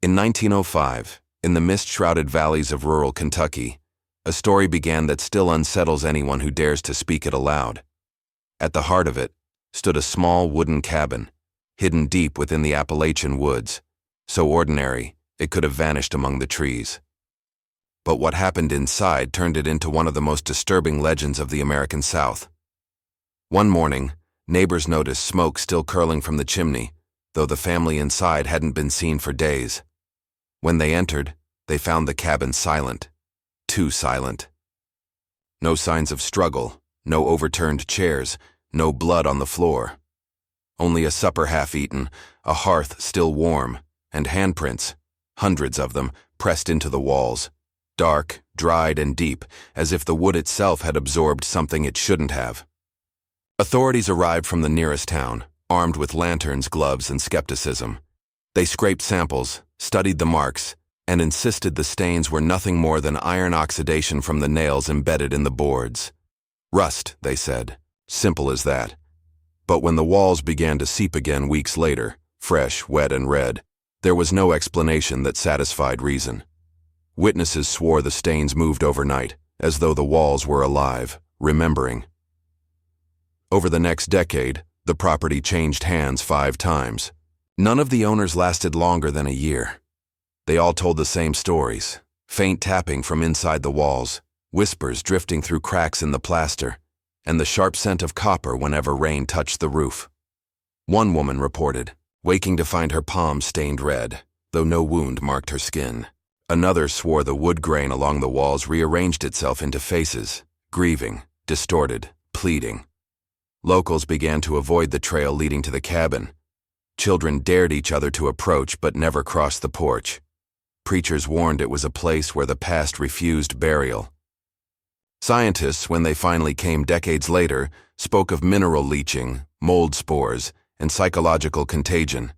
In 1905, in the mist-shrouded valleys of rural Kentucky, a story began that still unsettles anyone who dares to speak it aloud. At the heart of it stood a small wooden cabin, hidden deep within the Appalachian woods, so ordinary it could have vanished among the trees. But what happened inside turned it into one of the most disturbing legends of the American South. One morning, neighbors noticed smoke still curling from the chimney, though the family inside hadn't been seen for days. When they entered, they found the cabin silent, too silent. No signs of struggle, no overturned chairs, no blood on the floor. Only a supper half-eaten, a hearth still warm, and handprints, hundreds of them, pressed into the walls, dark, dried, and deep, as if the wood itself had absorbed something it shouldn't have. Authorities arrived from the nearest town, armed with lanterns, gloves, and skepticism. They scraped samples, studied the marks, and insisted the stains were nothing more than iron oxidation from the nails embedded in the boards. Rust, they said. Simple as that. But when the walls began to seep again weeks later, fresh, wet, and red, there was no explanation that satisfied reason. Witnesses swore the stains moved overnight, as though the walls were alive, remembering. Over the next decade, the property changed hands 5 times. None of the owners lasted longer than a year. They all told the same stories: faint tapping from inside the walls, whispers drifting through cracks in the plaster, and the sharp scent of copper whenever rain touched the roof. One woman reported waking to find her palm stained red, though no wound marked her skin. Another swore the wood grain along the walls rearranged itself into faces, grieving, distorted, pleading. Locals began to avoid the trail leading to the cabin. Children dared each other to approach but never crossed the porch. Preachers warned it was a place where the past refused burial. Scientists, when they finally came decades later, spoke of mineral leaching, mold spores, and psychological contagion.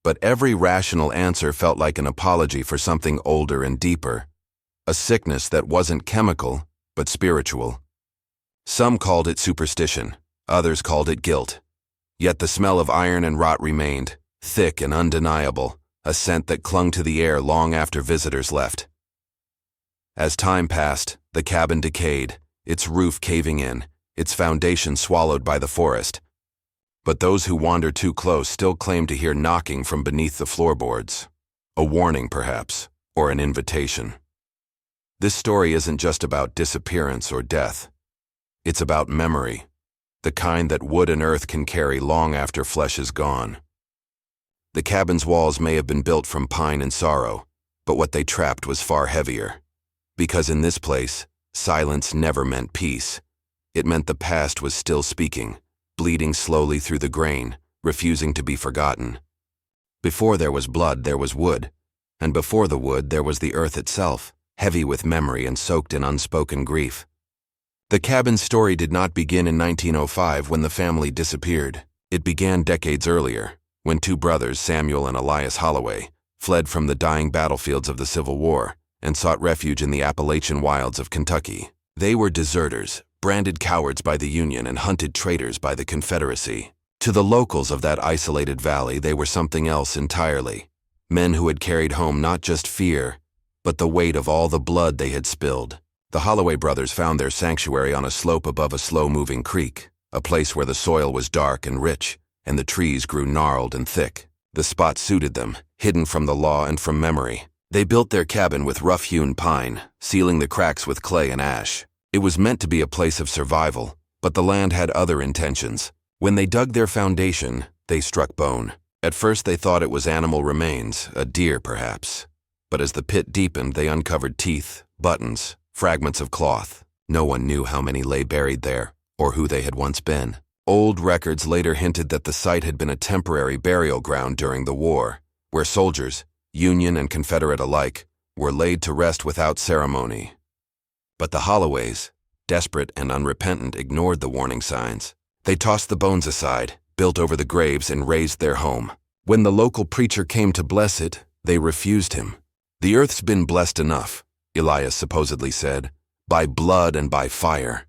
But every rational answer felt like an apology for something older and deeper, a sickness that wasn't chemical, but spiritual. Some called it superstition, others called it guilt. Yet the smell of iron and rot remained, thick and undeniable, a scent that clung to the air long after visitors left. As time passed, the cabin decayed, its roof caving in, its foundation swallowed by the forest. But those who wandered too close still claimed to hear knocking from beneath the floorboards. A warning, perhaps, or an invitation. This story isn't just about disappearance or death. It's about memory, the kind that wood and earth can carry long after flesh is gone. The cabin's walls may have been built from pine and sorrow, but what they trapped was far heavier. Because in this place, silence never meant peace. It meant the past was still speaking, bleeding slowly through the grain, refusing to be forgotten. Before there was blood, there was wood, and before the wood, there was the earth itself, heavy with memory and soaked in unspoken grief. The cabin's story did not begin in 1905 when the family disappeared. It began decades earlier, when 2 brothers, Samuel and Elias Holloway, fled from the dying battlefields of the Civil War and sought refuge in the Appalachian wilds of Kentucky. They were deserters, branded cowards by the Union and hunted traitors by the Confederacy. To the locals of that isolated valley, they were something else entirely. Men who had carried home not just fear, but the weight of all the blood they had spilled. The Holloway brothers found their sanctuary on a slope above a slow-moving creek, a place where the soil was dark and rich, and the trees grew gnarled and thick. The spot suited them, hidden from the law and from memory. They built their cabin with rough-hewn pine, sealing the cracks with clay and ash. It was meant to be a place of survival, but the land had other intentions. When they dug their foundation, they struck bone. At first they thought it was animal remains, a deer perhaps. But as the pit deepened, they uncovered teeth, buttons, fragments of cloth. No one knew how many lay buried there, or who they had once been. Old records later hinted that the site had been a temporary burial ground during the war, where soldiers, Union and Confederate alike, were laid to rest without ceremony. But the Holloways, desperate and unrepentant, ignored the warning signs. They tossed the bones aside, built over the graves, and razed their home. When the local preacher came to bless it, they refused him. "The earth's been blessed enough," Elias supposedly said, "by blood and by fire."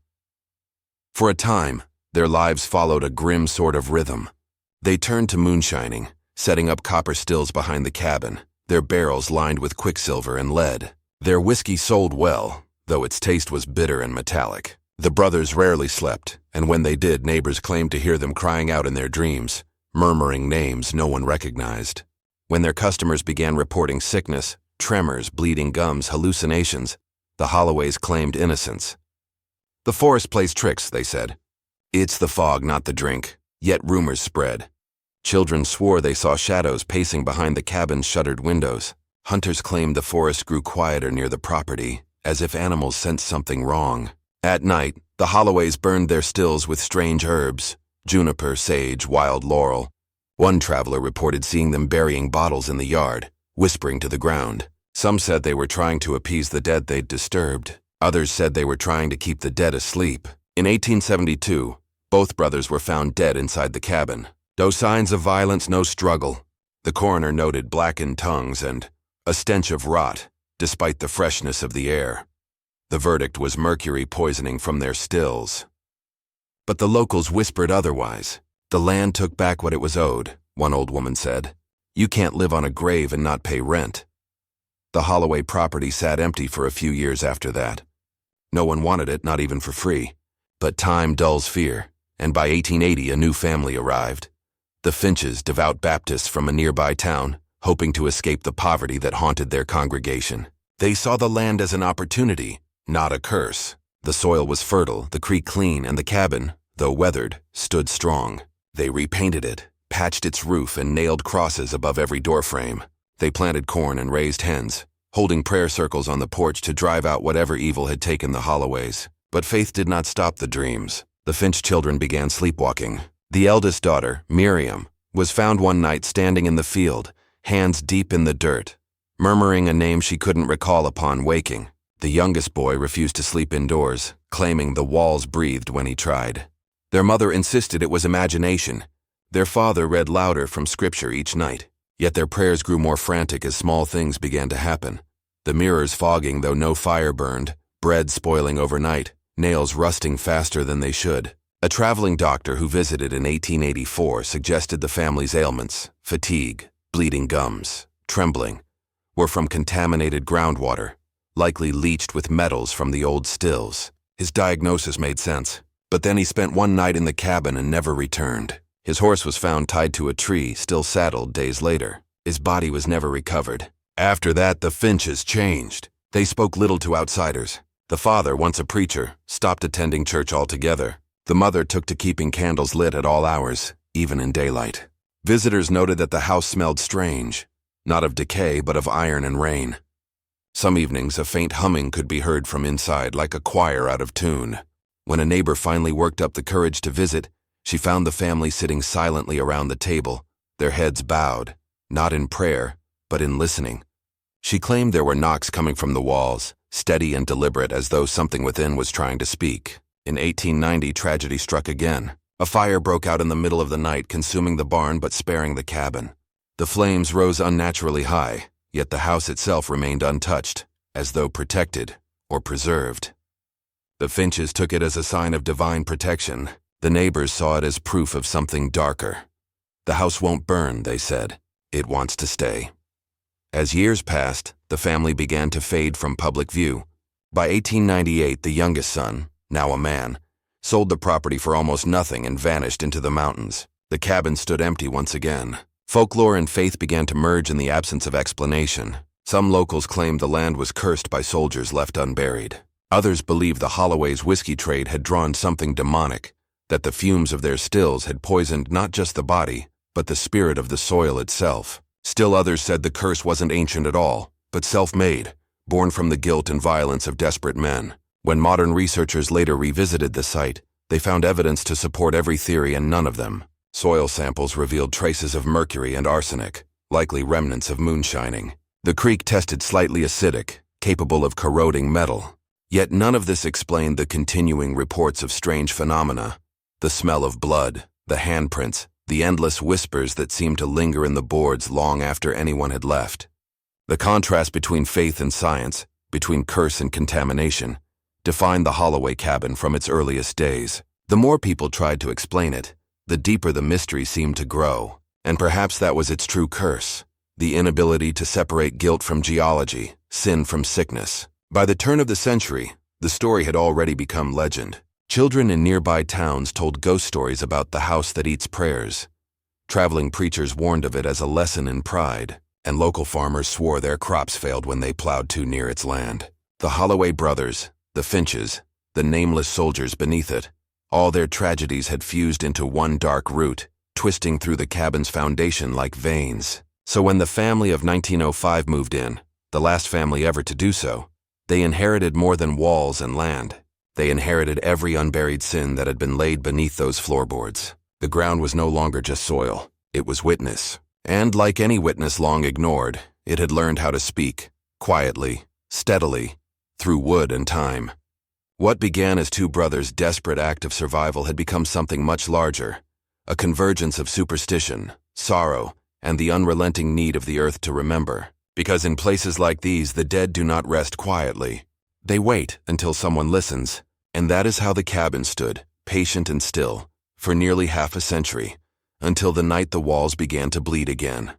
For a time, their lives followed a grim sort of rhythm. They turned to moonshining, setting up copper stills behind the cabin, their barrels lined with quicksilver and lead. Their whiskey sold well, though its taste was bitter and metallic. The brothers rarely slept, and when they did, neighbors claimed to hear them crying out in their dreams, murmuring names no one recognized. When their customers began reporting sickness, tremors, bleeding gums, hallucinations, the Holloways claimed innocence. "The forest plays tricks," they said. "It's the fog, not the drink." Yet rumors spread. Children swore they saw shadows pacing behind the cabin's shuttered windows. Hunters claimed the forest grew quieter near the property, as if animals sensed something wrong. At night, the Holloways burned their stills with strange herbs: juniper, sage, wild laurel. One traveler reported seeing them burying bottles in the yard, whispering to the ground. Some said they were trying to appease the dead they'd disturbed. Others said they were trying to keep the dead asleep. In 1872, both brothers were found dead inside the cabin. No signs of violence, no struggle. The coroner noted blackened tongues and a stench of rot, despite the freshness of the air. The verdict was mercury poisoning from their stills. But the locals whispered otherwise. "The land took back what it was owed," one old woman said. "You can't live on a grave and not pay rent." The Holloway property sat empty for a few years after that. No one wanted it, not even for free. But time dulls fear, and by 1880 a new family arrived. The Finches, devout Baptists from a nearby town, hoping to escape the poverty that haunted their congregation. They saw the land as an opportunity, not a curse. The soil was fertile, the creek clean, and the cabin, though weathered, stood strong. They repainted it, patched its roof, and nailed crosses above every doorframe. They planted corn and raised hens, holding prayer circles on the porch to drive out whatever evil had taken the Holloways. But faith did not stop the dreams. The Finch children began sleepwalking. The eldest daughter, Miriam, was found one night standing in the field, hands deep in the dirt, murmuring a name she couldn't recall upon waking. The youngest boy refused to sleep indoors, claiming the walls breathed when he tried. Their mother insisted it was imagination. Their father read louder from scripture each night. Yet their prayers grew more frantic as small things began to happen. The mirrors fogging though no fire burned, bread spoiling overnight, nails rusting faster than they should. A traveling doctor who visited in 1884 suggested the family's ailments, fatigue, bleeding gums, trembling, were from contaminated groundwater, likely leached with metals from the old stills. His diagnosis made sense, but then he spent one night in the cabin and never returned. His horse was found tied to a tree, still saddled days later. His body was never recovered. After that, the Finches changed. They spoke little to outsiders. The father, once a preacher, stopped attending church altogether. The mother took to keeping candles lit at all hours, even in daylight. Visitors noted that the house smelled strange, not of decay but of iron and rain. Some evenings, a faint humming could be heard from inside, like a choir out of tune. When a neighbor finally worked up the courage to visit, she found the family sitting silently around the table, their heads bowed, not in prayer, but in listening. She claimed there were knocks coming from the walls, steady and deliberate as though something within was trying to speak. In 1890, tragedy struck again. A fire broke out in the middle of the night, consuming the barn but sparing the cabin. The flames rose unnaturally high, yet the house itself remained untouched, as though protected or preserved. The Finches took it as a sign of divine protection. The neighbors saw it as proof of something darker. "The house won't burn," they said. "It wants to stay." As years passed, the family began to fade from public view. By 1898, the youngest son, now a man, sold the property for almost nothing and vanished into the mountains. The cabin stood empty once again. Folklore and faith began to merge in the absence of explanation. Some locals claimed the land was cursed by soldiers left unburied. Others believed the Holloways' whiskey trade had drawn something demonic, that the fumes of their stills had poisoned not just the body, but the spirit of the soil itself. Still others said the curse wasn't ancient at all, but self-made, born from the guilt and violence of desperate men. When modern researchers later revisited the site, they found evidence to support every theory and none of them. Soil samples revealed traces of mercury and arsenic, likely remnants of moonshining. The creek tested slightly acidic, capable of corroding metal. Yet none of this explained the continuing reports of strange phenomena. The smell of blood, the handprints, the endless whispers that seemed to linger in the boards long after anyone had left. The contrast between faith and science, between curse and contamination, defined the Holloway cabin from its earliest days. The more people tried to explain it, the deeper the mystery seemed to grow. And perhaps that was its true curse. the inability to separate guilt from geology, sin from sickness. By the turn of the century, the story had already become legend. Children in nearby towns told ghost stories about the house that eats prayers. Traveling preachers warned of it as a lesson in pride, and local farmers swore their crops failed when they plowed too near its land. The Holloway brothers, the Finches, the nameless soldiers beneath it, all their tragedies had fused into one dark root, twisting through the cabin's foundation like veins. So when the family of 1905 moved in, the last family ever to do so, they inherited more than walls and land. They inherited every unburied sin that had been laid beneath those floorboards. The ground was no longer just soil, it was witness. And like any witness long ignored, it had learned how to speak, quietly, steadily, through wood and time. What began as two brothers' desperate act of survival had become something much larger, a convergence of superstition, sorrow, and the unrelenting need of the earth to remember. Because in places like these, the dead do not rest quietly. They wait until someone listens, and that is how the cabin stood, patient and still, for nearly half a century, until the night the walls began to bleed again.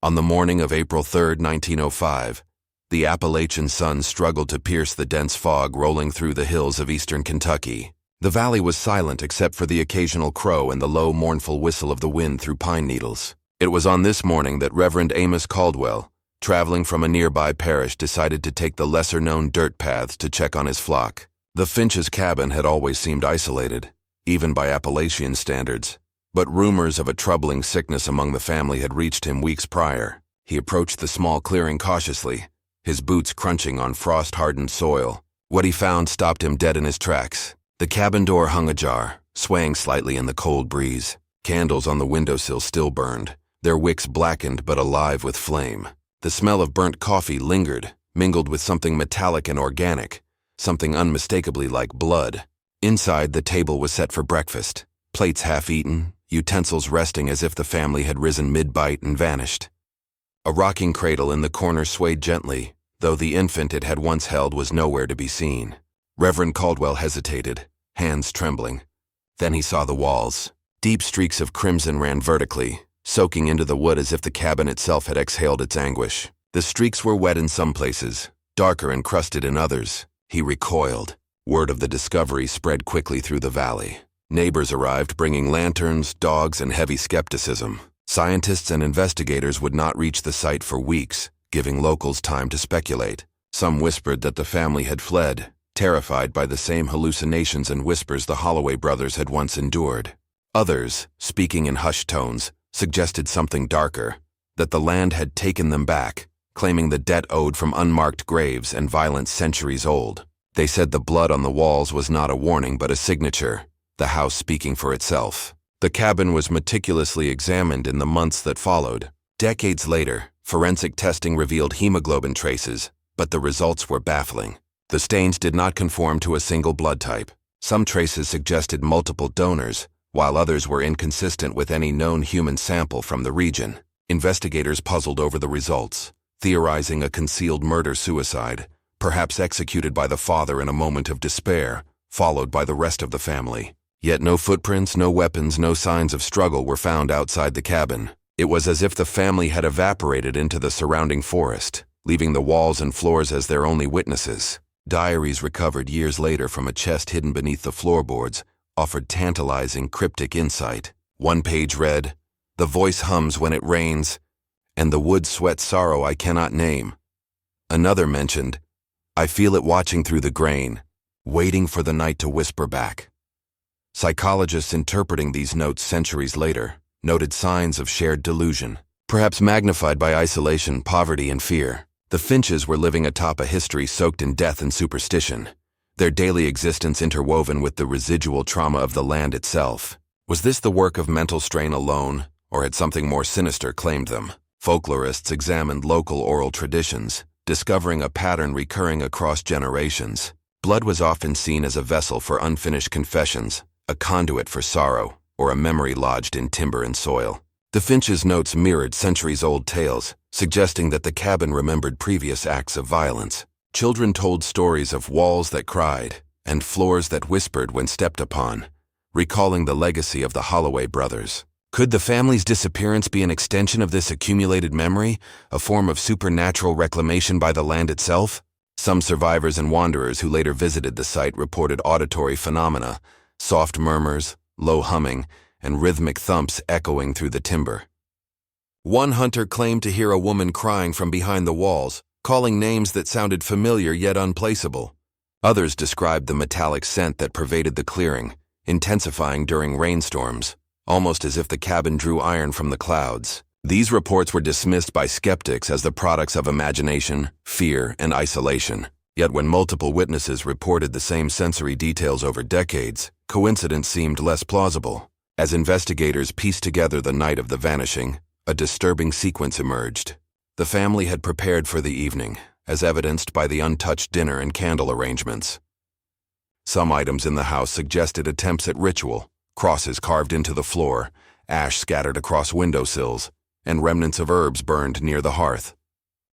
On the morning of April 3, 1905, the Appalachian sun struggled to pierce the dense fog rolling through the hills of eastern Kentucky. The valley was silent except for the occasional crow and the low, mournful whistle of the wind through pine needles. It was on this morning that Reverend Amos Caldwell, traveling from a nearby parish, decided to take the lesser-known dirt paths to check on his flock. The Finch's cabin had always seemed isolated, even by Appalachian standards, but rumors of a troubling sickness among the family had reached him weeks prior. He approached the small clearing cautiously, his boots crunching on frost-hardened soil. What he found stopped him dead in his tracks. The cabin door hung ajar, swaying slightly in the cold breeze. Candles on the windowsill still burned, their wicks blackened but alive with flame. The smell of burnt coffee lingered, mingled with something metallic and organic, something unmistakably like blood. Inside, the table was set for breakfast, plates half-eaten, utensils resting as if the family had risen mid-bite and vanished. A rocking cradle in the corner swayed gently, though the infant it had once held was nowhere to be seen. Reverend Caldwell hesitated, hands trembling. Then he saw the walls. Deep streaks of crimson ran vertically, soaking into the wood as if the cabin itself had exhaled its anguish. The streaks were wet in some places, darker and crusted in others. He recoiled. Word of the discovery spread quickly through the valley. Neighbors arrived bringing lanterns, dogs, and heavy skepticism. Scientists and investigators would not reach the site for weeks, giving locals time to speculate. Some whispered that the family had fled, terrified by the same hallucinations and whispers the Holloway brothers had once endured. Others, speaking in hushed tones, suggested something darker, that the land had taken them back, claiming the debt owed from unmarked graves and violence centuries old. They said the blood on the walls was not a warning but a signature, the house speaking for itself. The cabin was meticulously examined in the months that followed. Decades later, forensic testing revealed hemoglobin traces, but the results were baffling. The stains did not conform to a single blood type. Some traces suggested multiple donors, while others were inconsistent with any known human sample from the region. Investigators puzzled over the results, theorizing a concealed murder-suicide, perhaps executed by the father in a moment of despair, followed by the rest of the family. Yet no footprints, no weapons, no signs of struggle were found outside the cabin. It was as if the family had evaporated into the surrounding forest, leaving the walls and floors as their only witnesses. Diaries recovered years later from a chest hidden beneath the floorboards offered tantalizing cryptic insight. One page read, "The voice hums when it rains, and the wood sweats sorrow I cannot name." Another mentioned, "I feel it watching through the grain, waiting for the night to whisper back." Psychologists interpreting these notes centuries later noted signs of shared delusion, perhaps magnified by isolation, poverty, and fear. The Finches were living atop a history soaked in death and superstition, their daily existence interwoven with the residual trauma of the land itself. Was this the work of mental strain alone, or had something more sinister claimed them? Folklorists examined local oral traditions, discovering a pattern recurring across generations. Blood was often seen as a vessel for unfinished confessions, a conduit for sorrow, or a memory lodged in timber and soil. The Finch's notes mirrored centuries-old tales, suggesting that the cabin remembered previous acts of violence. Children told stories of walls that cried and floors that whispered when stepped upon, recalling the legacy of the Holloway brothers. Could the family's disappearance be an extension of this accumulated memory, a form of supernatural reclamation by the land itself? Some survivors and wanderers who later visited the site reported auditory phenomena, soft murmurs, low humming, and rhythmic thumps echoing through the timber. One hunter claimed to hear a woman crying from behind the walls, calling names that sounded familiar yet unplaceable. Others described the metallic scent that pervaded the clearing, intensifying during rainstorms, almost as if the cabin drew iron from the clouds. These reports were dismissed by skeptics as the products of imagination, fear, and isolation. Yet when multiple witnesses reported the same sensory details over decades, coincidence seemed less plausible. As investigators pieced together the night of the vanishing, a disturbing sequence emerged. The family had prepared for the evening, as evidenced by the untouched dinner and candle arrangements. Some items in the house suggested attempts at ritual, crosses carved into the floor, ash scattered across windowsills, and remnants of herbs burned near the hearth.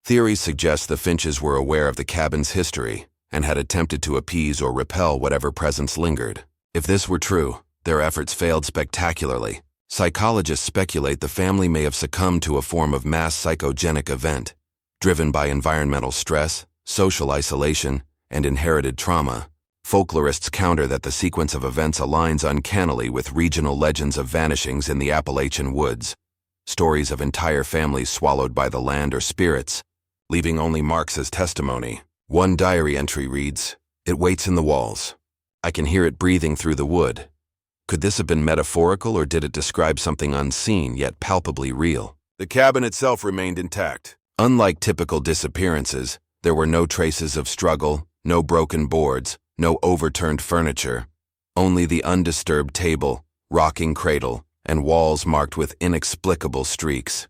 Theories suggest the Finches were aware of the cabin's history and had attempted to appease or repel whatever presence lingered. If this were true, their efforts failed spectacularly. Psychologists speculate the family may have succumbed to a form of mass psychogenic event, driven by environmental stress, social isolation, and inherited trauma. Folklorists counter that the sequence of events aligns uncannily with regional legends of vanishings in the Appalachian woods, stories of entire families swallowed by the land or spirits, leaving only marks as testimony. One diary entry reads, "It waits in the walls. I can hear it breathing through the wood." Could this have been metaphorical, or did it describe something unseen yet palpably real? The cabin itself remained intact. Unlike typical disappearances, there were no traces of struggle, no broken boards, no overturned furniture, only the undisturbed table, rocking cradle, and walls marked with inexplicable streaks.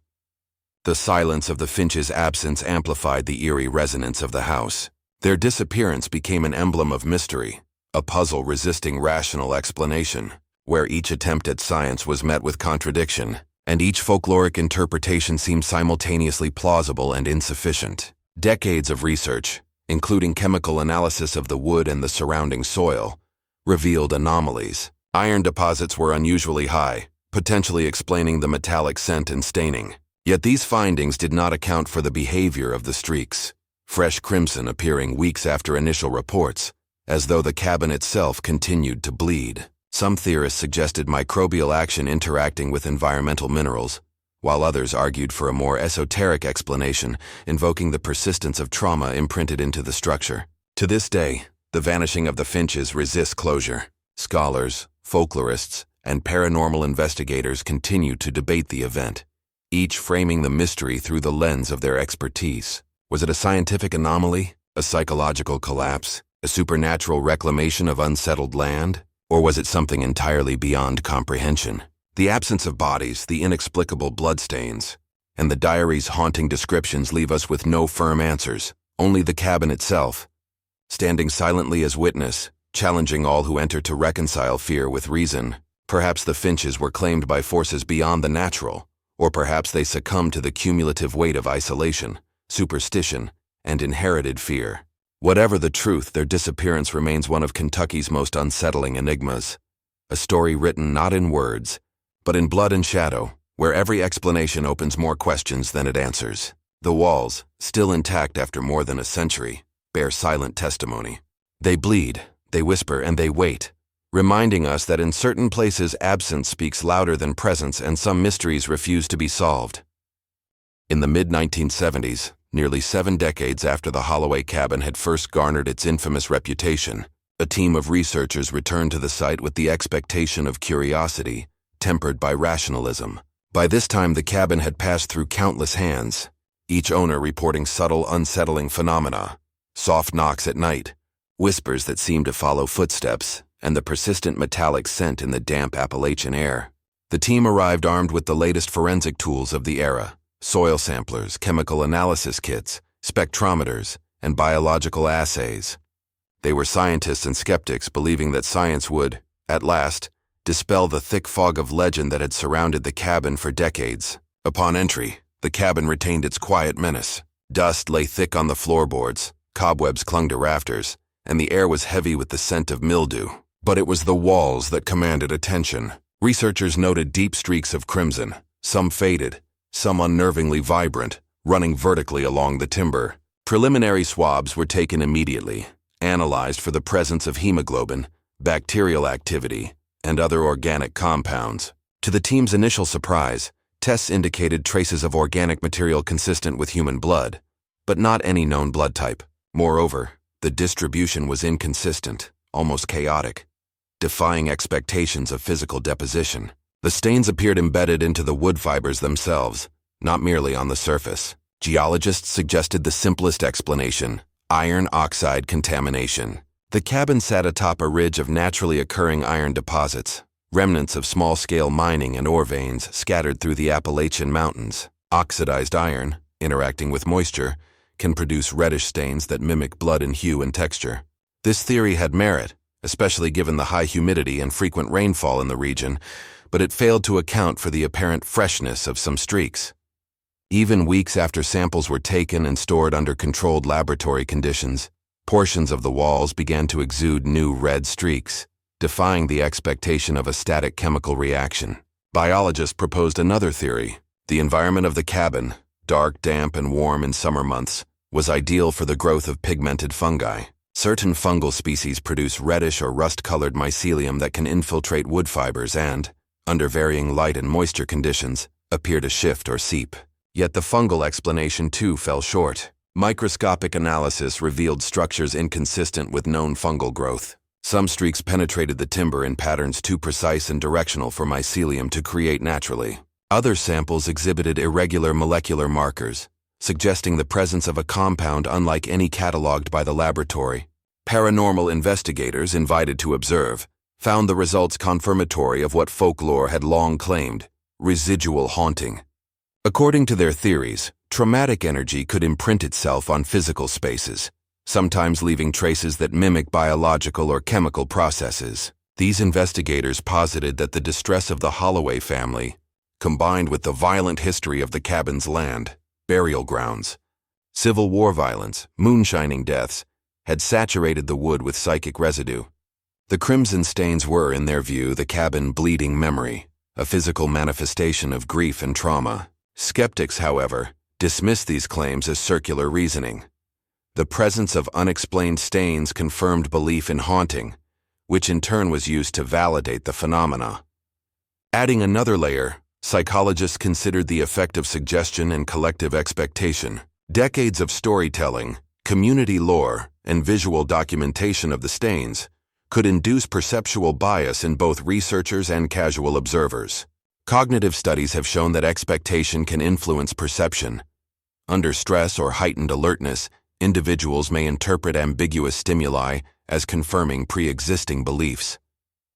The silence of the Finches' absence amplified the eerie resonance of the house. Their disappearance became an emblem of mystery, a puzzle resisting rational explanation, where each attempt at science was met with contradiction, and each folkloric interpretation seemed simultaneously plausible and insufficient. Decades of research, including chemical analysis of the wood and the surrounding soil, revealed anomalies. Iron deposits were unusually high, potentially explaining the metallic scent and staining. Yet these findings did not account for the behavior of the streaks, fresh crimson appearing weeks after initial reports, as though the cabin itself continued to bleed. Some theorists suggested microbial action interacting with environmental minerals, while others argued for a more esoteric explanation, invoking the persistence of trauma imprinted into the structure. To this day, the vanishing of the Finches resists closure. Scholars, folklorists, and paranormal investigators continue to debate the event, each framing the mystery through the lens of their expertise. Was it a scientific anomaly, a psychological collapse, a supernatural reclamation of unsettled land, or was it something entirely beyond comprehension? The absence of bodies, the inexplicable bloodstains, and the diary's haunting descriptions leave us with no firm answers, only the cabin itself, standing silently as witness, challenging all who enter to reconcile fear with reason. Perhaps the Finches were claimed by forces beyond the natural, or perhaps they succumbed to the cumulative weight of isolation, superstition, and inherited fear. Whatever the truth, their disappearance remains one of Kentucky's most unsettling enigmas. A story written not in words, but in blood and shadow, where every explanation opens more questions than it answers. The walls, still intact after more than a century, bear silent testimony. They bleed, they whisper, and they wait, reminding us that in certain places absence speaks louder than presence and some mysteries refuse to be solved. In the mid-1970s, nearly 7 decades after the Holloway cabin had first garnered its infamous reputation, a team of researchers returned to the site with the expectation of curiosity, tempered by rationalism. By this time, the cabin had passed through countless hands, each owner reporting subtle, unsettling phenomena: soft knocks at night, whispers that seemed to follow footsteps, and the persistent metallic scent in the damp Appalachian air. The team arrived armed with the latest forensic tools of the era: soil samplers, chemical analysis kits, spectrometers, and biological assays. They were scientists and skeptics, believing that science would, at last, dispel the thick fog of legend that had surrounded the cabin for decades. Upon entry, the cabin retained its quiet menace. Dust lay thick on the floorboards, cobwebs clung to rafters, and the air was heavy with the scent of mildew. But it was the walls that commanded attention. Researchers noted deep streaks of crimson, some faded, some unnervingly vibrant, running vertically along the timber. Preliminary swabs were taken immediately, analyzed for the presence of hemoglobin, bacterial activity, and other organic compounds. To the team's initial surprise, tests indicated traces of organic material consistent with human blood, but not any known blood type. Moreover, the distribution was inconsistent, almost chaotic, defying expectations of physical deposition. The stains appeared embedded into the wood fibers themselves, not merely on the surface. Geologists suggested the simplest explanation: iron oxide contamination. The cabin sat atop a ridge of naturally occurring iron deposits, remnants of small-scale mining and ore veins scattered through the Appalachian Mountains. Oxidized iron, interacting with moisture, can produce reddish stains that mimic blood in hue and texture. This theory had merit, especially given the high humidity and frequent rainfall in the region, but it failed to account for the apparent freshness of some streaks. Even weeks after samples were taken and stored under controlled laboratory conditions, portions of the walls began to exude new red streaks, defying the expectation of a static chemical reaction. Biologists proposed another theory. The environment of the cabin, dark, damp, and warm in summer months, was ideal for the growth of pigmented fungi. Certain fungal species produce reddish or rust-colored mycelium that can infiltrate wood fibers and, under varying light and moisture conditions, appear to shift or seep. Yet the fungal explanation too fell short. Microscopic analysis revealed structures inconsistent with known fungal growth. Some streaks penetrated the timber in patterns too precise and directional for mycelium to create naturally. Other samples exhibited irregular molecular markers, suggesting the presence of a compound unlike any cataloged by the laboratory. Paranormal investigators invited to observe found the results confirmatory of what folklore had long claimed: residual haunting. According to their theories, traumatic energy could imprint itself on physical spaces, sometimes leaving traces that mimic biological or chemical processes. These investigators posited that the distress of the Holloway family, combined with the violent history of the cabin's land, burial grounds, Civil War violence, moonshining deaths, had saturated the wood with psychic residue. The crimson stains were, in their view, the cabin bleeding memory, a physical manifestation of grief and trauma. Skeptics, however, dismissed these claims as circular reasoning. The presence of unexplained stains confirmed belief in haunting, which in turn was used to validate the phenomena. Adding another layer, psychologists considered the effect of suggestion and collective expectation. Decades of storytelling, community lore, and visual documentation of the stains could induce perceptual bias in both researchers and casual observers. Cognitive studies have shown that expectation can influence perception. Under stress or heightened alertness, individuals may interpret ambiguous stimuli as confirming pre-existing beliefs.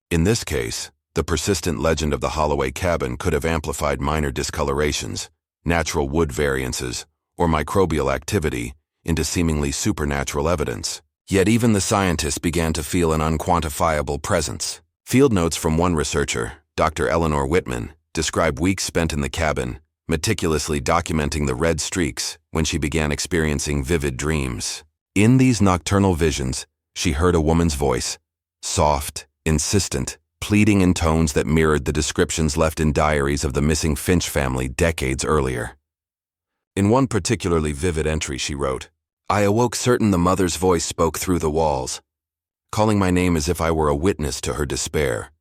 In this case, the persistent legend of the Holloway cabin could have amplified minor discolorations, natural wood variances, or microbial activity into seemingly supernatural evidence. Yet even the scientists began to feel an unquantifiable presence. Field notes from one researcher, Dr. Eleanor Whitman, describe weeks spent in the cabin, meticulously documenting the red streaks when she began experiencing vivid dreams. In these nocturnal visions, she heard a woman's voice, soft, insistent, pleading in tones that mirrored the descriptions left in diaries of the missing Finch family decades earlier. In one particularly vivid entry she wrote, "I awoke certain the mother's voice spoke through the walls, calling my name as if I were a witness to her despair."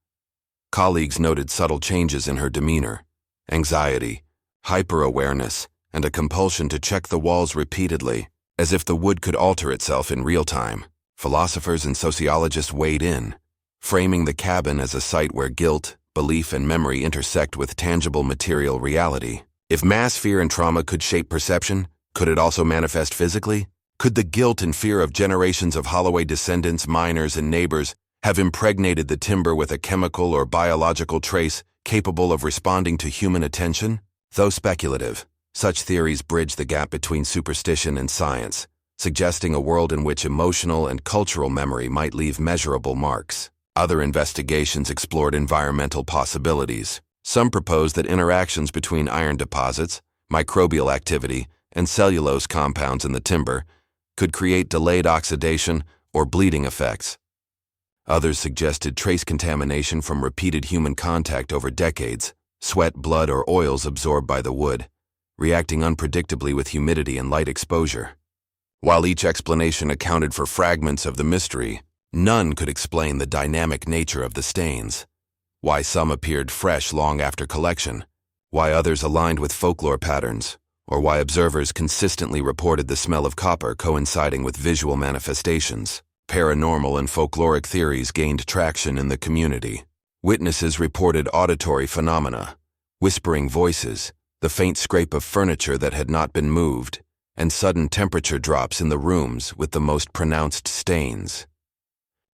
Colleagues noted subtle changes in her demeanor, anxiety, hyper-awareness, and a compulsion to check the walls repeatedly, as if the wood could alter itself in real time. Philosophers and sociologists weighed in, framing the cabin as a site where guilt, belief, and memory intersect with tangible material reality. If mass fear and trauma could shape perception, could it also manifest physically? Could the guilt and fear of generations of Holloway descendants, miners, and neighbors have impregnated the timber with a chemical or biological trace capable of responding to human attention? Though speculative, such theories bridge the gap between superstition and science, suggesting a world in which emotional and cultural memory might leave measurable marks. Other investigations explored environmental possibilities. Some proposed that interactions between iron deposits, microbial activity, and cellulose compounds in the timber could create delayed oxidation or bleeding effects. Others suggested trace contamination from repeated human contact over decades, sweat, blood, or oils absorbed by the wood, reacting unpredictably with humidity and light exposure. While each explanation accounted for fragments of the mystery, none could explain the dynamic nature of the stains. Why some appeared fresh long after collection, why others aligned with folklore patterns, or why observers consistently reported the smell of copper coinciding with visual manifestations. Paranormal and folkloric theories gained traction in the community. Witnesses reported auditory phenomena, whispering voices, the faint scrape of furniture that had not been moved, and sudden temperature drops in the rooms with the most pronounced stains.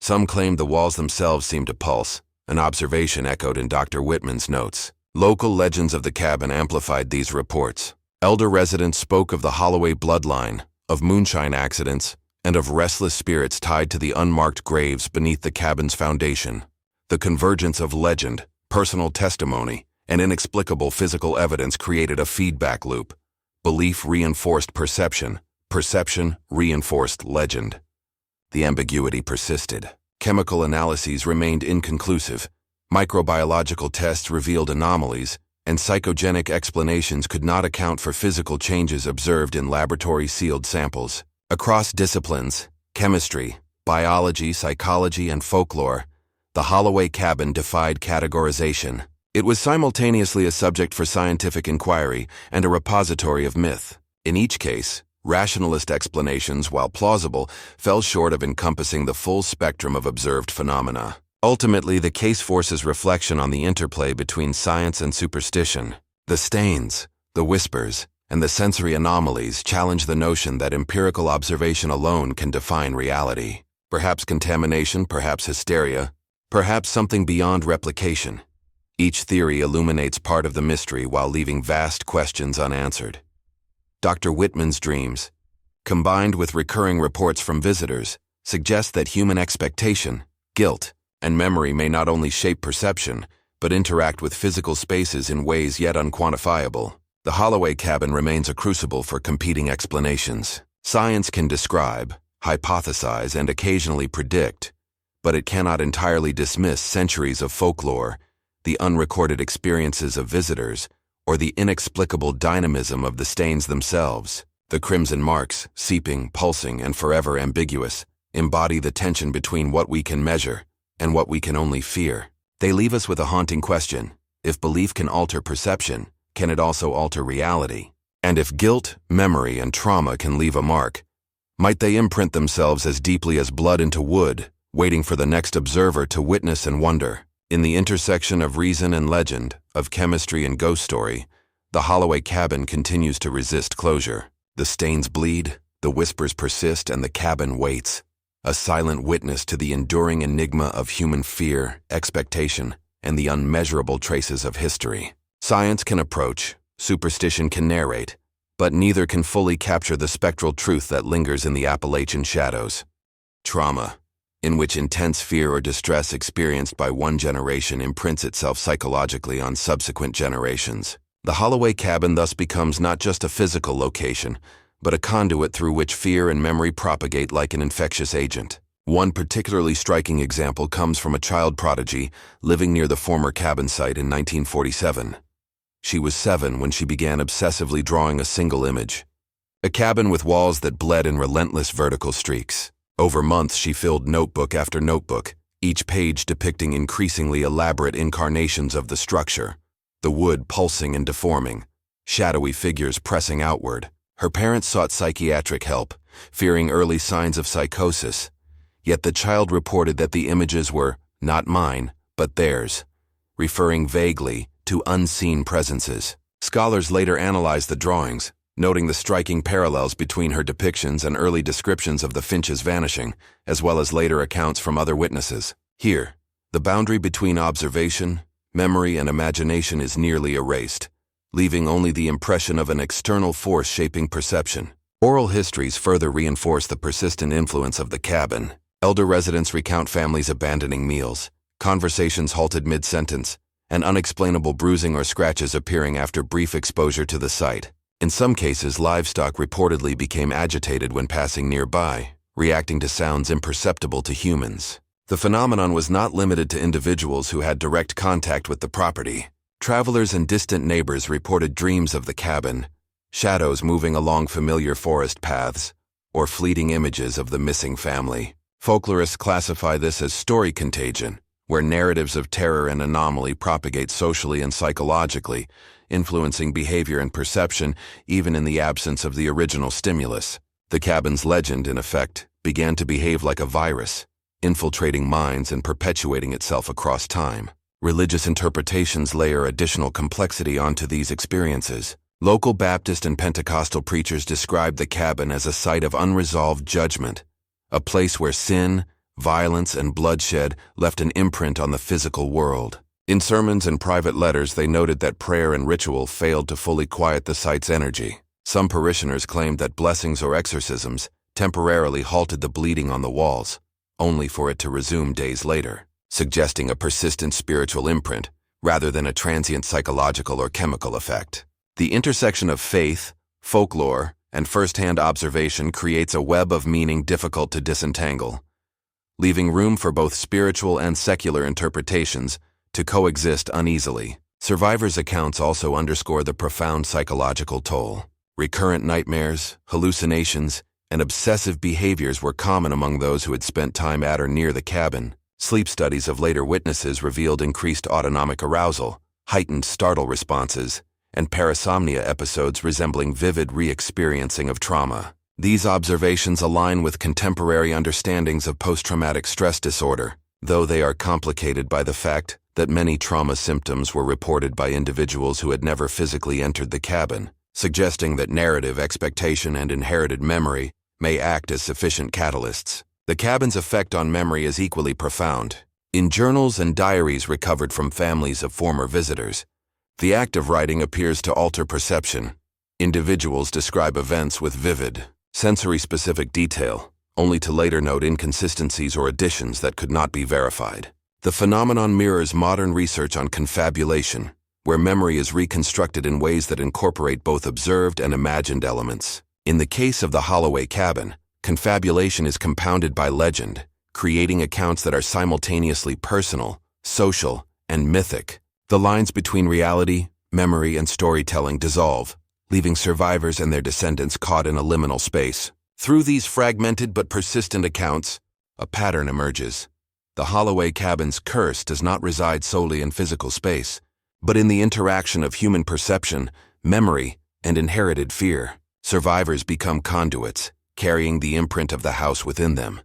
Some claimed the walls themselves seemed to pulse, an observation echoed in Dr. Whitman's notes. Local legends of the cabin amplified these reports. Elder residents spoke of the Holloway bloodline, of moonshine accidents, and of restless spirits tied to the unmarked graves beneath the cabin's foundation. The convergence of legend, personal testimony, and inexplicable physical evidence created a feedback loop. Belief reinforced perception, perception reinforced legend. The ambiguity persisted. Chemical analyses remained inconclusive. Microbiological tests revealed anomalies, and psychogenic explanations could not account for physical changes observed in laboratory-sealed samples. Across disciplines, chemistry, biology, psychology, and folklore, the Holloway cabin defied categorization. It was simultaneously a subject for scientific inquiry and a repository of myth. In each case, rationalist explanations, while plausible, fell short of encompassing the full spectrum of observed phenomena. Ultimately, the case forces reflection on the interplay between science and superstition. The stains, the whispers, and the sensory anomalies challenge the notion that empirical observation alone can define reality. Perhaps contamination, perhaps hysteria, perhaps something beyond replication. Each theory illuminates part of the mystery while leaving vast questions unanswered. Dr. Whitman's dreams, combined with recurring reports from visitors, suggest that human expectation, guilt, and memory may not only shape perception, but interact with physical spaces in ways yet unquantifiable. The Holloway cabin remains a crucible for competing explanations. Science can describe, hypothesize, and occasionally predict, but it cannot entirely dismiss centuries of folklore, the unrecorded experiences of visitors, or the inexplicable dynamism of the stains themselves. The crimson marks, seeping, pulsing, and forever ambiguous, embody the tension between what we can measure and what we can only fear. They leave us with a haunting question. If belief can alter perception, can it also alter reality? And if guilt, memory, and trauma can leave a mark, might they imprint themselves as deeply as blood into wood, waiting for the next observer to witness and wonder? In the intersection of reason and legend, of chemistry and ghost story, the Holloway cabin continues to resist closure. The stains bleed, the whispers persist, and the cabin waits, a silent witness to the enduring enigma of human fear, expectation, and the unmeasurable traces of history. Science can approach, superstition can narrate, but neither can fully capture the spectral truth that lingers in the Appalachian shadows. Trauma, in which intense fear or distress experienced by one generation imprints itself psychologically on subsequent generations. The Holloway cabin thus becomes not just a physical location, but a conduit through which fear and memory propagate like an infectious agent. One particularly striking example comes from a child prodigy living near the former cabin site in 1947. She was 7 when she began obsessively drawing a single image. A cabin with walls that bled in relentless vertical streaks. Over months, she filled notebook after notebook, each page depicting increasingly elaborate incarnations of the structure, the wood pulsing and deforming, shadowy figures pressing outward. Her parents sought psychiatric help, fearing early signs of psychosis, yet the child reported that the images were not mine, but theirs, referring vaguely to unseen presences. Scholars later analyzed the drawings, noting the striking parallels between her depictions and early descriptions of the Finch's vanishing, as well as later accounts from other witnesses. Here, the boundary between observation, memory, and imagination is nearly erased, leaving only the impression of an external force shaping perception. Oral histories further reinforce the persistent influence of the cabin. Elder residents recount families abandoning meals, conversations halted mid-sentence, and unexplainable bruising or scratches appearing after brief exposure to the site. In some cases, livestock reportedly became agitated when passing nearby, reacting to sounds imperceptible to humans. The phenomenon was not limited to individuals who had direct contact with the property. Travelers and distant neighbors reported dreams of the cabin, shadows moving along familiar forest paths, or fleeting images of the missing family. Folklorists classify this as story contagion, where narratives of terror and anomaly propagate socially and psychologically, influencing behavior and perception even in the absence of the original stimulus. The cabin's legend, in effect, began to behave like a virus, infiltrating minds and perpetuating itself across time. Religious interpretations layer additional complexity onto these experiences. Local Baptist and Pentecostal preachers describe the cabin as a site of unresolved judgment, a place where sin, violence, and bloodshed left an imprint on the physical world. In sermons and private letters, they noted that prayer and ritual failed to fully quiet the site's energy. Some parishioners claimed that blessings or exorcisms temporarily halted the bleeding on the walls, only for it to resume days later, suggesting a persistent spiritual imprint rather than a transient psychological or chemical effect. The intersection of faith, folklore, and first-hand observation creates a web of meaning difficult to disentangle, leaving room for both spiritual and secular interpretations to coexist uneasily. Survivors' accounts also underscore the profound psychological toll. Recurrent nightmares, hallucinations, and obsessive behaviors were common among those who had spent time at or near the cabin. Sleep studies of later witnesses revealed increased autonomic arousal, heightened startle responses, and parasomnia episodes resembling vivid re-experiencing of trauma. These observations align with contemporary understandings of post-traumatic stress disorder, though they are complicated by the fact that many trauma symptoms were reported by individuals who had never physically entered the cabin, suggesting that narrative, expectation, and inherited memory may act as sufficient catalysts. The cabin's effect on memory is equally profound. In journals and diaries recovered from families of former visitors, the act of writing appears to alter perception. Individuals describe events with vivid, sensory-specific detail, only to later note inconsistencies or additions that could not be verified. The phenomenon mirrors modern research on confabulation, where memory is reconstructed in ways that incorporate both observed and imagined elements. In the case of the Holloway cabin, confabulation is compounded by legend, creating accounts that are simultaneously personal, social, and mythic. The lines between reality, memory, and storytelling dissolve, leaving survivors and their descendants caught in a liminal space. Through these fragmented but persistent accounts, a pattern emerges. The Holloway cabin's curse does not reside solely in physical space, but in the interaction of human perception, memory, and inherited fear. Survivors become conduits, carrying the imprint of the house within them,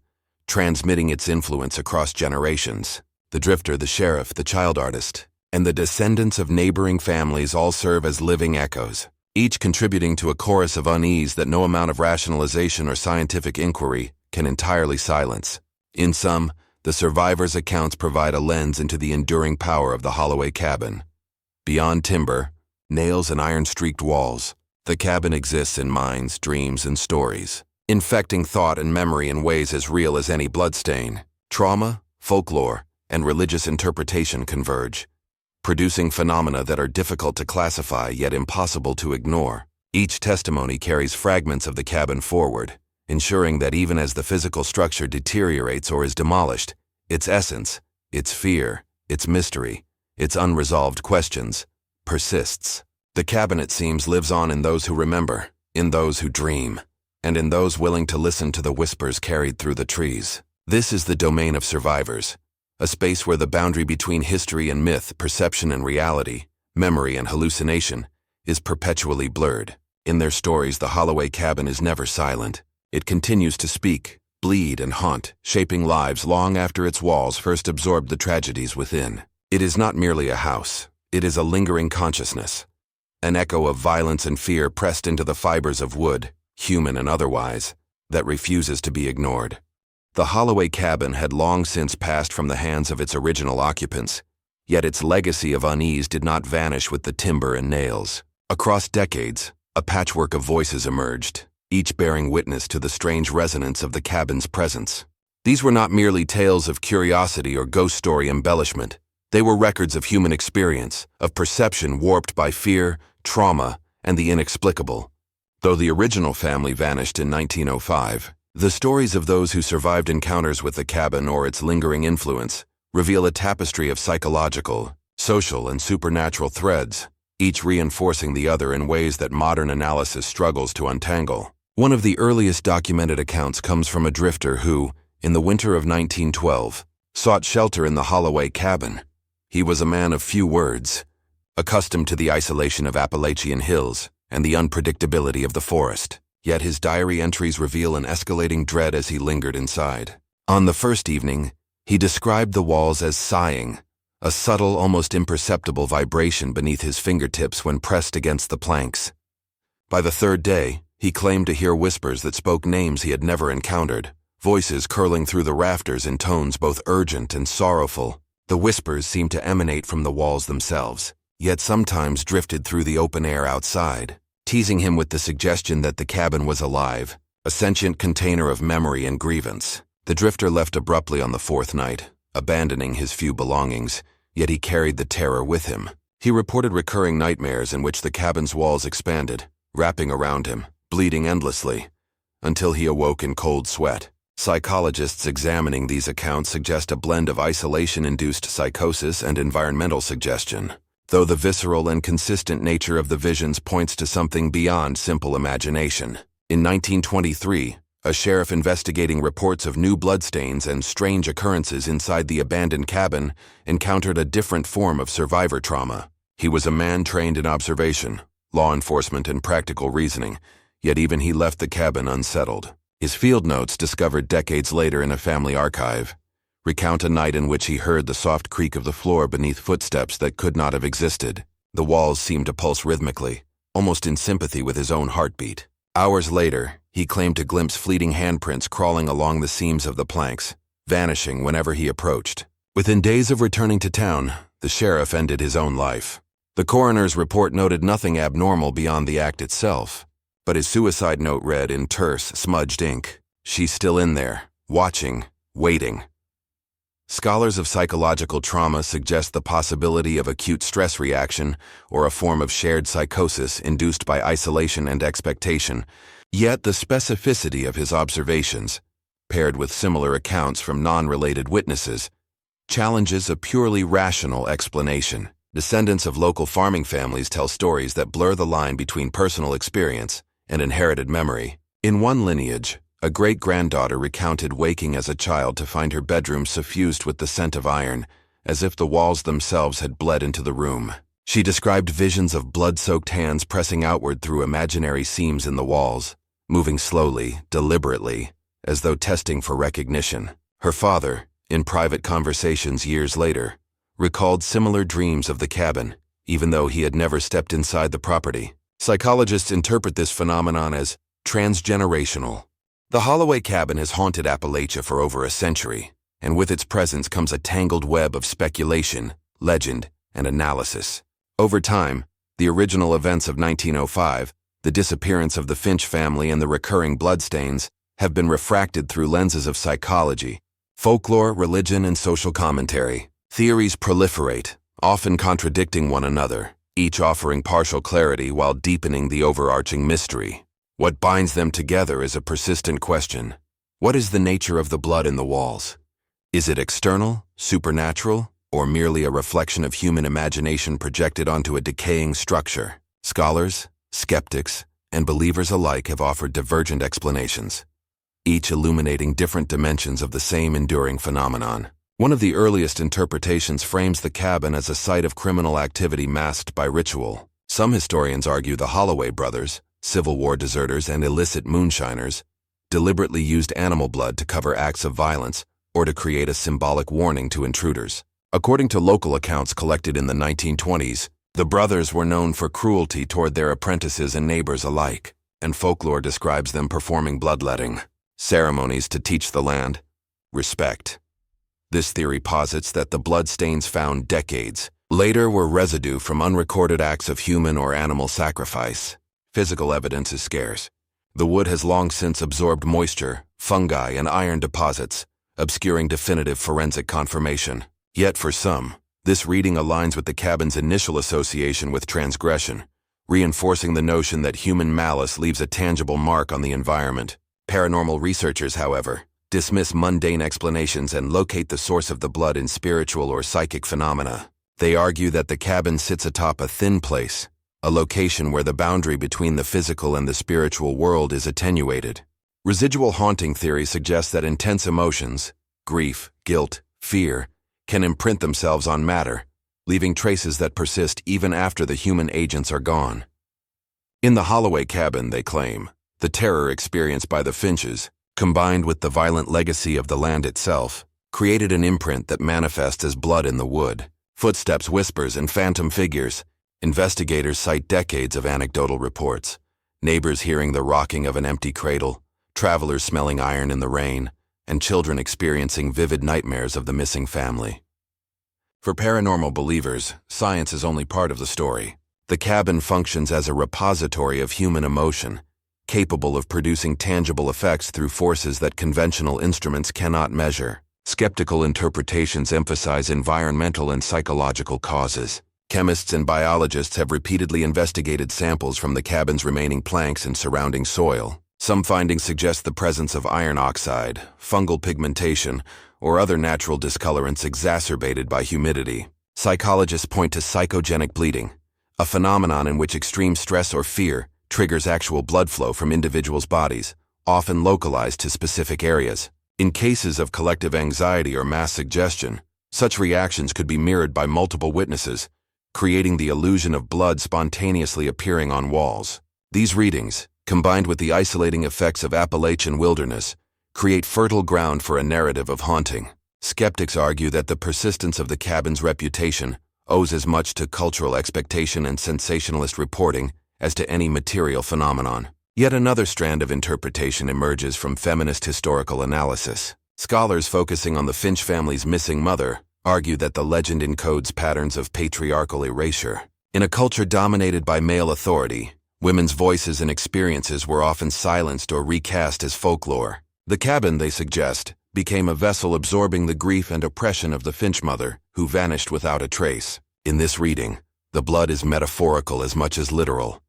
transmitting its influence across generations. The drifter, the sheriff, the child artist, and the descendants of neighboring families all serve as living echoes, each contributing to a chorus of unease that no amount of rationalization or scientific inquiry can entirely silence. In sum, the survivors' accounts provide a lens into the enduring power of the Holloway cabin. Beyond timber, nails, and iron-streaked walls, the cabin exists in minds, dreams, and stories, infecting thought and memory in ways as real as any bloodstain. Trauma, folklore, and religious interpretation converge, producing phenomena that are difficult to classify yet impossible to ignore. Each testimony carries fragments of the cabin forward, ensuring that even as the physical structure deteriorates or is demolished, its essence, its fear, its mystery, its unresolved questions, persists. The cabin, it seems, lives on in those who remember, in those who dream, and in those willing to listen to the whispers carried through the trees. This is the domain of survivors, a space where the boundary between history and myth, perception and reality, memory and hallucination, is perpetually blurred. In their stories, the Holloway cabin is never silent. It continues to speak, bleed, and haunt, shaping lives long after its walls first absorbed the tragedies within. It is not merely a house. It is a lingering consciousness, an echo of violence and fear pressed into the fibers of wood, human and otherwise, that refuses to be ignored. The Holloway cabin had long since passed from the hands of its original occupants, yet its legacy of unease did not vanish with the timber and nails. Across decades, a patchwork of voices emerged, each bearing witness to the strange resonance of the cabin's presence. These were not merely tales of curiosity or ghost story embellishment. They were records of human experience, of perception warped by fear, trauma, and the inexplicable. Though the original family vanished in 1905, The stories of those who survived encounters with the cabin or its lingering influence reveal a tapestry of psychological, social, and supernatural threads, each reinforcing the other in ways that modern analysis struggles to untangle. One of the earliest documented accounts comes from a drifter who, in the winter of 1912, sought shelter in the Holloway cabin. He was a man of few words, accustomed to the isolation of Appalachian hills and the unpredictability of the forest. Yet his diary entries reveal an escalating dread as he lingered inside. On the first evening, he described the walls as sighing, a subtle, almost imperceptible vibration beneath his fingertips when pressed against the planks. By the third day, he claimed to hear whispers that spoke names he had never encountered, voices curling through the rafters in tones both urgent and sorrowful. The whispers seemed to emanate from the walls themselves, yet sometimes drifted through the open air outside, teasing him with the suggestion that the cabin was alive, a sentient container of memory and grievance. The drifter left abruptly on the fourth night, abandoning his few belongings, yet he carried the terror with him. He reported recurring nightmares in which the cabin's walls expanded, wrapping around him, bleeding endlessly, until he awoke in cold sweat. Psychologists examining these accounts suggest a blend of isolation-induced psychosis and environmental suggestion, though the visceral and consistent nature of the visions points to something beyond simple imagination. In 1923, a sheriff investigating reports of new bloodstains and strange occurrences inside the abandoned cabin encountered a different form of survivor trauma. He was a man trained in observation, law enforcement, and practical reasoning, yet even he left the cabin unsettled. His field notes, discovered decades later in a family archive, recount a night in which he heard the soft creak of the floor beneath footsteps that could not have existed. The walls seemed to pulse rhythmically, almost in sympathy with his own heartbeat. Hours later, he claimed to glimpse fleeting handprints crawling along the seams of the planks, vanishing whenever he approached. Within days of returning to town, the sheriff ended his own life. The coroner's report noted nothing abnormal beyond the act itself, but his suicide note read in terse, smudged ink, "She's still in there, watching, waiting." Scholars of psychological trauma suggest the possibility of acute stress reaction or a form of shared psychosis induced by isolation and expectation, yet the specificity of his observations, paired with similar accounts from non-related witnesses, challenges a purely rational explanation. Descendants of local farming families tell stories that blur the line between personal experience and inherited memory. In one lineage, a great-granddaughter recounted waking as a child to find her bedroom suffused with the scent of iron, as if the walls themselves had bled into the room. She described visions of blood-soaked hands pressing outward through imaginary seams in the walls, moving slowly, deliberately, as though testing for recognition. Her father, in private conversations years later, recalled similar dreams of the cabin, even though he had never stepped inside the property. Psychologists interpret this phenomenon as transgenerational. The Holloway cabin has haunted Appalachia for over a century, and with its presence comes a tangled web of speculation, legend, and analysis. Over time, the original events of 1905, the disappearance of the Finch family, and the recurring bloodstains have been refracted through lenses of psychology, folklore, religion, and social commentary. Theories proliferate, often contradicting one another, each offering partial clarity while deepening the overarching mystery. What binds them together is a persistent question. What is the nature of the blood in the walls? Is it external, supernatural, or merely a reflection of human imagination projected onto a decaying structure? Scholars, skeptics, and believers alike have offered divergent explanations, each illuminating different dimensions of the same enduring phenomenon. One of the earliest interpretations frames the cabin as a site of criminal activity masked by ritual. Some historians argue the Holloway brothers, Civil War deserters and illicit moonshiners, deliberately used animal blood to cover acts of violence or to create a symbolic warning to intruders. According to local accounts collected in the 1920s, the brothers were known for cruelty toward their apprentices and neighbors alike, and folklore describes them performing bloodletting ceremonies to teach the land respect. This theory posits that the bloodstains found decades later were residue from unrecorded acts of human or animal sacrifice. Physical evidence is scarce. The wood has long since absorbed moisture, fungi, and iron deposits, obscuring definitive forensic confirmation. Yet for some, this reading aligns with the cabin's initial association with transgression, reinforcing the notion that human malice leaves a tangible mark on the environment. Paranormal researchers, however, dismiss mundane explanations and locate the source of the blood in spiritual or psychic phenomena. They argue that the cabin sits atop a thin place, a location where the boundary between the physical and the spiritual world is attenuated. Residual haunting theory suggests that intense emotions, grief, guilt, fear, can imprint themselves on matter, leaving traces that persist even after the human agents are gone. In the Holloway cabin, they claim, the terror experienced by the Finches, combined with the violent legacy of the land itself, created an imprint that manifests as blood in the wood. Footsteps, whispers, and phantom figures. Investigators cite decades of anecdotal reports, neighbors hearing the rocking of an empty cradle, travelers smelling iron in the rain, and children experiencing vivid nightmares of the missing family. For paranormal believers, science is only part of the story. The cabin functions as a repository of human emotion, capable of producing tangible effects through forces that conventional instruments cannot measure. Skeptical interpretations emphasize environmental and psychological causes. Chemists and biologists have repeatedly investigated samples from the cabin's remaining planks and surrounding soil. Some findings suggest the presence of iron oxide, fungal pigmentation, or other natural discolorants exacerbated by humidity. Psychologists point to psychogenic bleeding, a phenomenon in which extreme stress or fear triggers actual blood flow from individuals' bodies, often localized to specific areas. In cases of collective anxiety or mass suggestion, such reactions could be mirrored by multiple witnesses, creating the illusion of blood spontaneously appearing on walls. These readings, combined with the isolating effects of Appalachian wilderness, create fertile ground for a narrative of haunting. Skeptics argue that the persistence of the cabin's reputation owes as much to cultural expectation and sensationalist reporting as to any material phenomenon. Yet another strand of interpretation emerges from feminist historical analysis. Scholars focusing on the Finch family's missing mother argue that the legend encodes patterns of patriarchal erasure. In a culture dominated by male authority, women's voices and experiences were often silenced or recast as folklore. The cabin, they suggest, became a vessel absorbing the grief and oppression of the Finch mother, who vanished without a trace. In this reading, the blood is metaphorical as much as literal,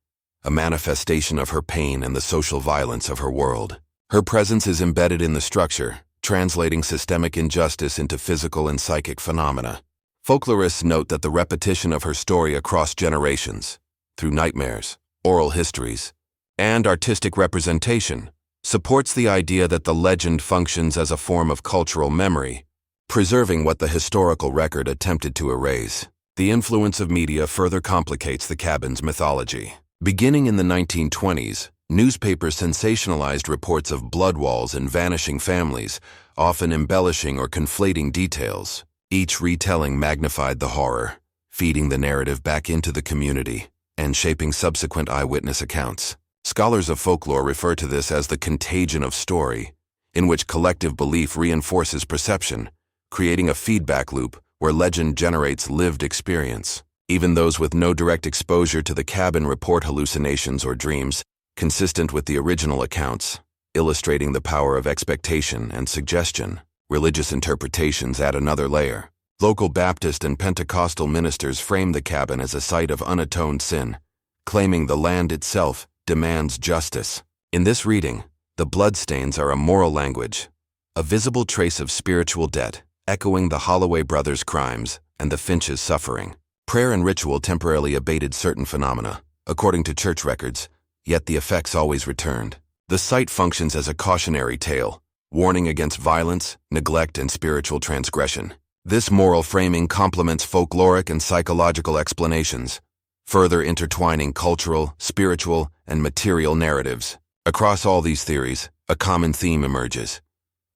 a manifestation of her pain and the social violence of her world. Her presence is embedded in the structure, translating systemic injustice into physical and psychic phenomena. Folklorists note that the repetition of her story across generations, through nightmares, oral histories, and artistic representation, supports the idea that the legend functions as a form of cultural memory, preserving what the historical record attempted to erase. The influence of media further complicates the cabin's mythology. Beginning in the 1920s, newspapers sensationalized reports of blood walls and vanishing families, often embellishing or conflating details. Each retelling magnified the horror, feeding the narrative back into the community, and shaping subsequent eyewitness accounts. Scholars of folklore refer to this as the contagion of story, in which collective belief reinforces perception, creating a feedback loop where legend generates lived experience. Even those with no direct exposure to the cabin report hallucinations or dreams, consistent with the original accounts, illustrating the power of expectation and suggestion. Religious interpretations add another layer. Local Baptist and Pentecostal ministers frame the cabin as a site of unatoned sin, claiming the land itself demands justice. In this reading, the bloodstains are a moral language, a visible trace of spiritual debt, echoing the Holloway brothers' crimes and the Finches' suffering. Prayer and ritual temporarily abated certain phenomena, according to church records, yet the effects always returned. The site functions as a cautionary tale, warning against violence, neglect, and spiritual transgression. This moral framing complements folkloric and psychological explanations, further intertwining cultural, spiritual, and material narratives. Across all these theories, a common theme emerges.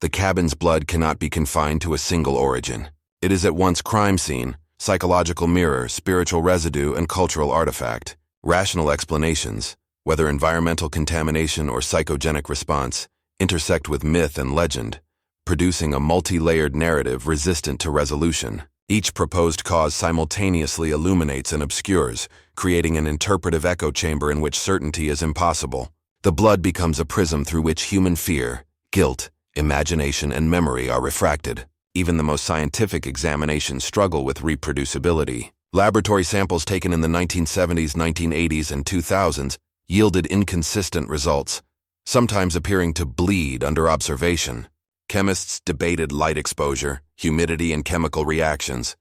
The cabin's blood cannot be confined to a single origin. It is at once crime scene, psychological mirror, spiritual residue, and cultural artifact. Rational explanations, whether environmental contamination or psychogenic response, intersect with myth and legend, producing a multi-layered narrative resistant to resolution. Each proposed cause simultaneously illuminates and obscures, creating an interpretive echo chamber in which certainty is impossible. The blood becomes a prism through which human fear, guilt, imagination, and memory are refracted. Even the most scientific examinations struggle with reproducibility. Laboratory samples taken in the 1970s, 1980s, and 2000s yielded inconsistent results, sometimes appearing to bleed under observation. Chemists debated light exposure, humidity, and chemical reactions.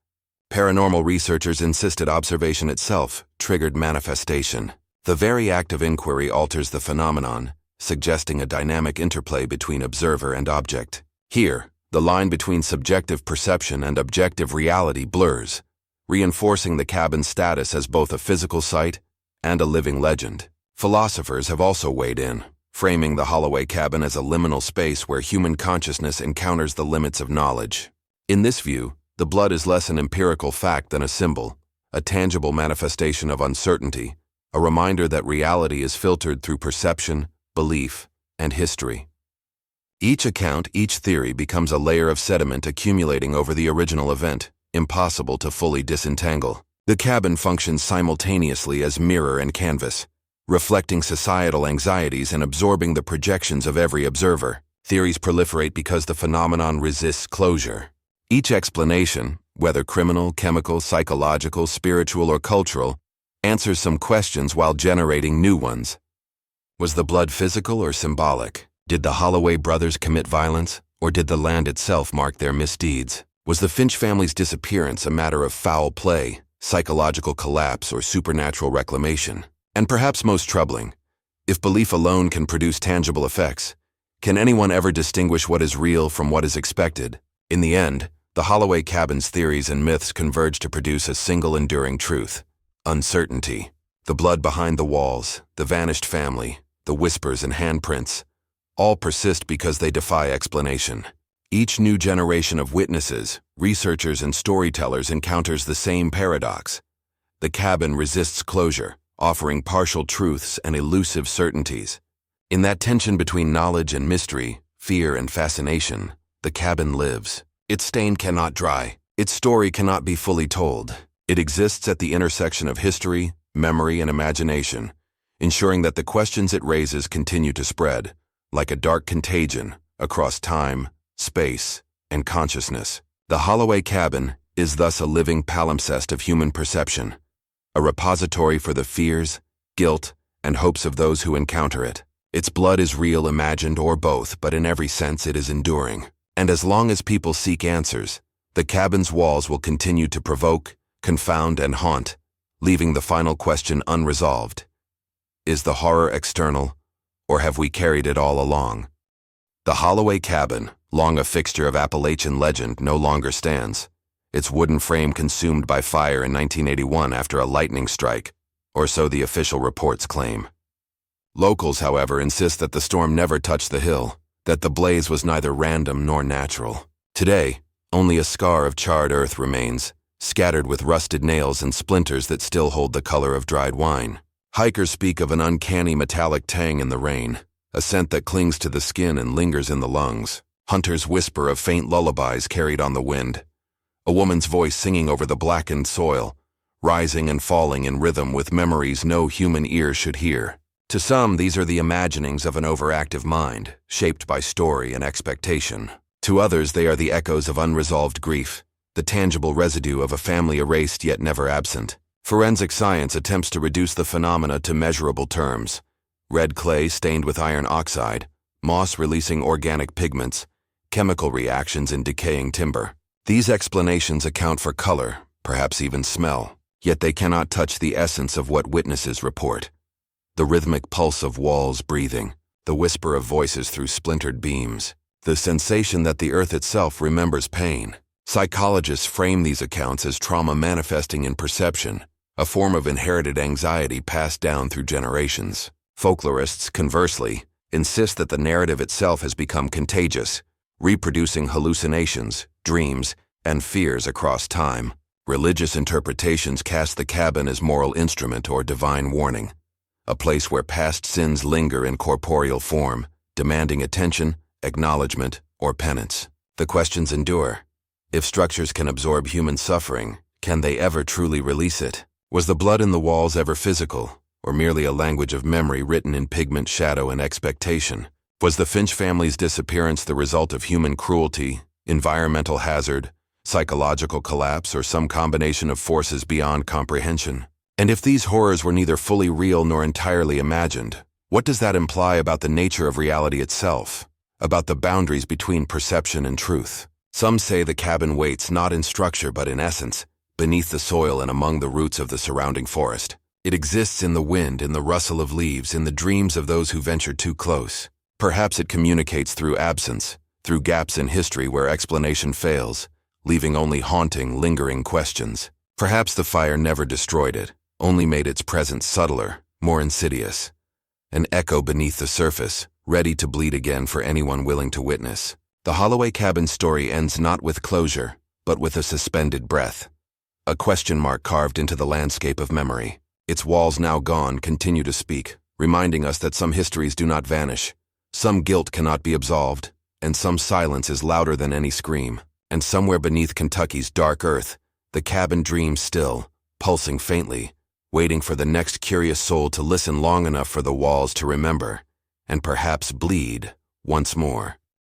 Paranormal researchers insisted observation itself triggered manifestation. The very act of inquiry alters the phenomenon, suggesting a dynamic interplay between observer and object. Here, the line between subjective perception and objective reality blurs, reinforcing the cabin's status as both a physical site and a living legend. Philosophers have also weighed in, framing the Holloway cabin as a liminal space where human consciousness encounters the limits of knowledge. In this view, the blood is less an empirical fact than a symbol, a tangible manifestation of uncertainty, a reminder that reality is filtered through perception, belief, and history. Each account, each theory becomes a layer of sediment accumulating over the original event, impossible to fully disentangle. The cabin functions simultaneously as mirror and canvas, reflecting societal anxieties and absorbing the projections of every observer. Theories proliferate because the phenomenon resists closure. Each explanation, whether criminal, chemical, psychological, spiritual, or cultural, answers some questions while generating new ones. Was the blood physical or symbolic? Did the Holloway brothers commit violence, or did the land itself mark their misdeeds? Was the Finch family's disappearance a matter of foul play, psychological collapse, or supernatural reclamation? And perhaps most troubling, if belief alone can produce tangible effects, can anyone ever distinguish what is real from what is expected? In the end, the Holloway cabin's theories and myths converge to produce a single enduring truth: uncertainty. The blood behind the walls, the vanished family, the whispers and handprints, all persist because they defy explanation. Each new generation of witnesses, researchers, and storytellers encounters the same paradox. The cabin resists closure, offering partial truths and elusive certainties. In that tension between knowledge and mystery, fear and fascination, the cabin lives. Its stain cannot dry. Its story cannot be fully told. It exists at the intersection of history, memory, and imagination, ensuring that the questions it raises continue to spread, like a dark contagion, across time, space, and consciousness. The Holloway cabin is thus a living palimpsest of human perception, a repository for the fears, guilt, and hopes of those who encounter it. Its blood is real, imagined, or both, but in every sense it is enduring. And as long as people seek answers, the cabin's walls will continue to provoke, confound, and haunt, leaving the final question unresolved. Is the horror external, or have we carried it all along? The Holloway cabin, long a fixture of Appalachian legend, no longer stands, its wooden frame consumed by fire in 1981 after a lightning strike, or so the official reports claim. Locals, however, insist that the storm never touched the hill, that the blaze was neither random nor natural. Today, only a scar of charred earth remains, scattered with rusted nails and splinters that still hold the color of dried wine. Hikers speak of an uncanny metallic tang in the rain, a scent that clings to the skin and lingers in the lungs. Hunters whisper of faint lullabies carried on the wind, a woman's voice singing over the blackened soil, rising and falling in rhythm with memories no human ear should hear. To some, these are the imaginings of an overactive mind, shaped by story and expectation. To others, they are the echoes of unresolved grief, the tangible residue of a family erased yet never absent. Forensic science attempts to reduce the phenomena to measurable terms: red clay stained with iron oxide, moss releasing organic pigments, chemical reactions in decaying timber. These explanations account for color, perhaps even smell, yet they cannot touch the essence of what witnesses report. The rhythmic pulse of walls breathing, the whisper of voices through splintered beams, the sensation that the earth itself remembers pain. Psychologists frame these accounts as trauma manifesting in perception, a form of inherited anxiety passed down through generations. Folklorists, conversely, insist that the narrative itself has become contagious, reproducing hallucinations, dreams, and fears across time. Religious interpretations cast the cabin as moral instrument or divine warning, a place where past sins linger in corporeal form, demanding attention, acknowledgement, or penance. The questions endure. If structures can absorb human suffering, can they ever truly release it? Was the blood in the walls ever physical, or merely a language of memory written in pigment, shadow, and expectation? Was the Finch family's disappearance the result of human cruelty, environmental hazard, psychological collapse, or some combination of forces beyond comprehension? And if these horrors were neither fully real nor entirely imagined, What does that imply about the nature of reality itself? About the boundaries between perception and truth? Some say the cabin waits not in structure but in essence, beneath the soil and among the roots of the surrounding forest. It exists in the wind, in the rustle of leaves, in the dreams of those who ventured too close. Perhaps it communicates through absence, through gaps in history where explanation fails, leaving only haunting, lingering questions. Perhaps the fire never destroyed it, only made its presence subtler, more insidious. An echo beneath the surface, ready to bleed again for anyone willing to witness. The Holloway Cabin story ends not with closure, but with a suspended breath. A question mark carved into the landscape of memory. Its walls now gone continue to speak, reminding us that some histories do not vanish, some guilt cannot be absolved, and some silence is louder than any scream. And somewhere beneath Kentucky's dark earth, the cabin dreams still, pulsing faintly, waiting for the next curious soul to listen long enough for the walls to remember, and perhaps bleed once more.